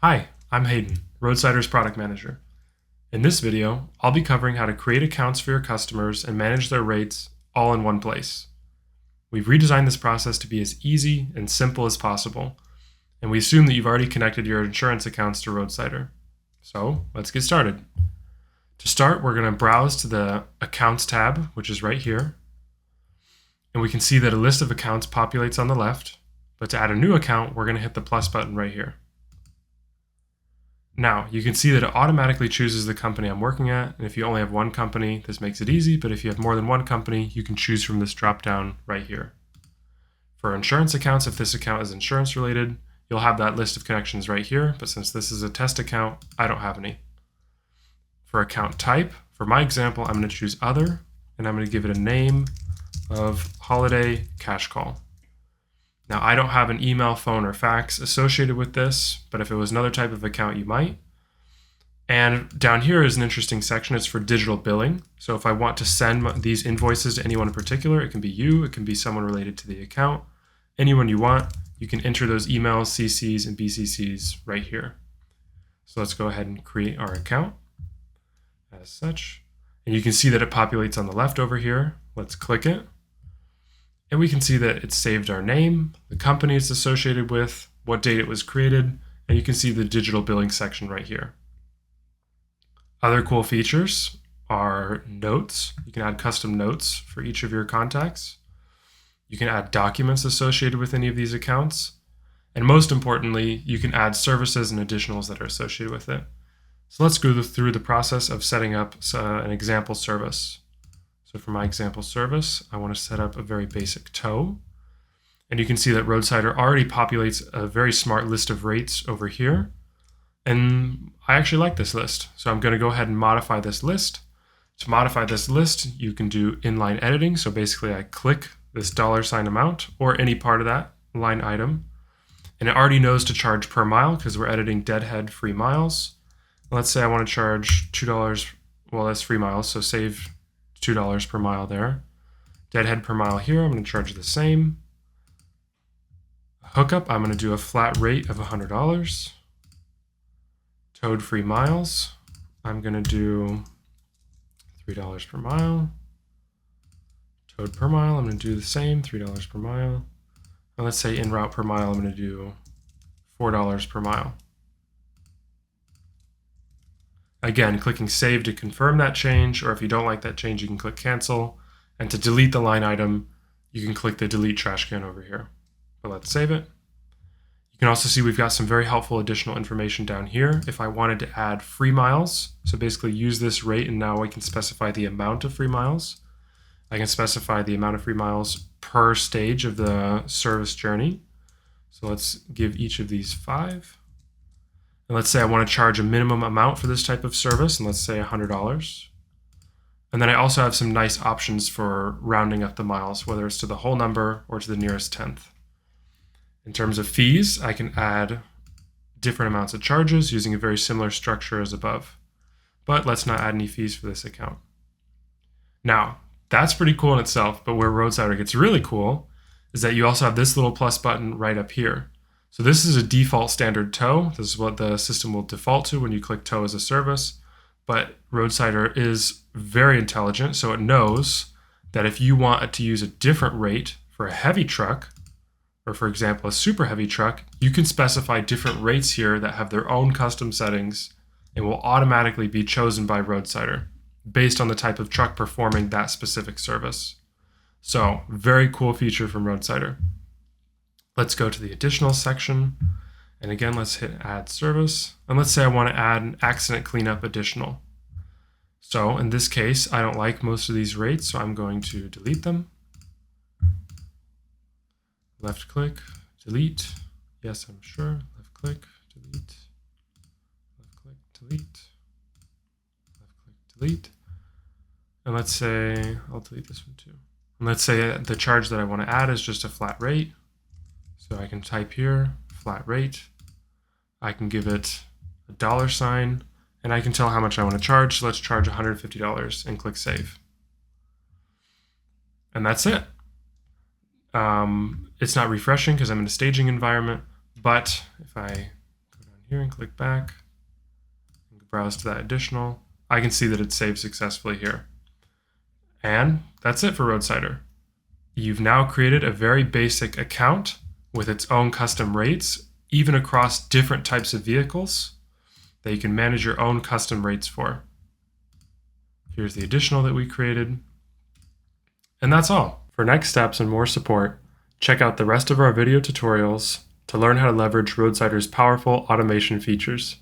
Hi, I'm Hayden, Roadsider's product manager. In this video, I'll be covering how to create accounts for your customers and manage their rates all in one place. We've redesigned this process to be as easy and simple as possible, and we assume that you've already connected your insurance accounts to Roadsider. So let's get started. To start, we're going to browse to the Accounts tab, which is right here. And we can see that a list of accounts populates on the left, but to add a new account, we're going to hit the plus button right here. Now, you can see that it automatically chooses the company I'm working at, and if you only have one company, this makes it easy, but if you have more than one company, you can choose from this drop-down right here. For insurance accounts, if this account is insurance related, you'll have that list of connections right here, but since this is a test account, I don't have any. For account type, for my example, I'm going to choose Other, and I'm going to give it a name of Holiday Cash Call. Now, I don't have an email, phone, or fax associated with this, but if it was another type of account, you might. And down here is an interesting section. It's for digital billing. So if I want to send these invoices to anyone in particular, it can be you, it can be someone related to the account, anyone you want, you can enter those emails, CCs, and BCCs right here. So let's go ahead and create our account as such. And you can see that it populates on the left over here. Let's click it. And we can see that it's saved our name, the company it's associated with, what date it was created, and you can see the digital billing section right here. Other cool features are notes. You can add custom notes for each of your contacts. You can add documents associated with any of these accounts. And most importantly, you can add services and additionals that are associated with it. So let's go through the process of setting up an example service. So for my example service, I want to set up a very basic tow. And you can see that Roadsider already populates a very smart list of rates over here. And I actually like this list. So I'm going to go ahead and modify this list. To modify this list, you can do inline editing. So basically I click this $ amount or any part of that line item. And it already knows to charge per mile because we're editing deadhead free miles. Let's say I want to charge $2. Well, that's free miles, so save $2 per mile there. Deadhead per mile here, I'm going to charge the same. Hookup, I'm going to do a flat rate of $100. Towed free miles, I'm going to do $3 per mile. Towed per mile, I'm going to do the same, $3 per mile. And let's say in route per mile, I'm going to do $4 per mile. Again, clicking save to confirm that change, or if you don't like that change, you can click cancel. And to delete the line item, you can click the delete trash can over here. But let's save it. You can also see we've got some very helpful additional information down here. If I wanted to add free miles, so basically use this rate and now I can specify the amount of free miles. I can specify the amount of free miles per stage of the service journey. So let's give each of these 5. And let's say I want to charge a minimum amount for this type of service, and let's say $100. And then I also have some nice options for rounding up the miles, whether it's to the whole number or to the nearest tenth. In terms of fees, I can add different amounts of charges using a very similar structure as above. But let's not add any fees for this account. Now, that's pretty cool in itself, but where Roadsider gets really cool is that you also have this little plus button right up here. So this is a default standard tow. This is what the system will default to when you click tow as a service. But Roadsider is very intelligent, so it knows that if you want it to use a different rate for a heavy truck, or for example, a super heavy truck, you can specify different rates here that have their own custom settings and will automatically be chosen by Roadsider based on the type of truck performing that specific service. So very cool feature from Roadsider. Let's go to the additional section. And again, let's hit add service. And let's say I want to add an accident cleanup additional. So in this case, I don't like most of these rates, so I'm going to delete them. Left click, delete. Yes, I'm sure. Left click, delete. Left click, delete. Left click, delete. And let's say, I'll delete this one too. And let's say the charge that I want to add is just a flat rate. So I can type here, flat rate. I can give it a $, and I can tell how much I want to charge. So let's charge $150 and click save. And that's it. It's not refreshing because I'm in a staging environment, but if I go down here and click back. Browse to that additional. I can see that it's saved successfully here. And that's it for Roadsider. You've now created a very basic account with its own custom rates, even across different types of vehicles that you can manage your own custom rates for. Here's the additional that we created. And that's all. For next steps and more support, check out the rest of our video tutorials to learn how to leverage Roadsider's powerful automation features.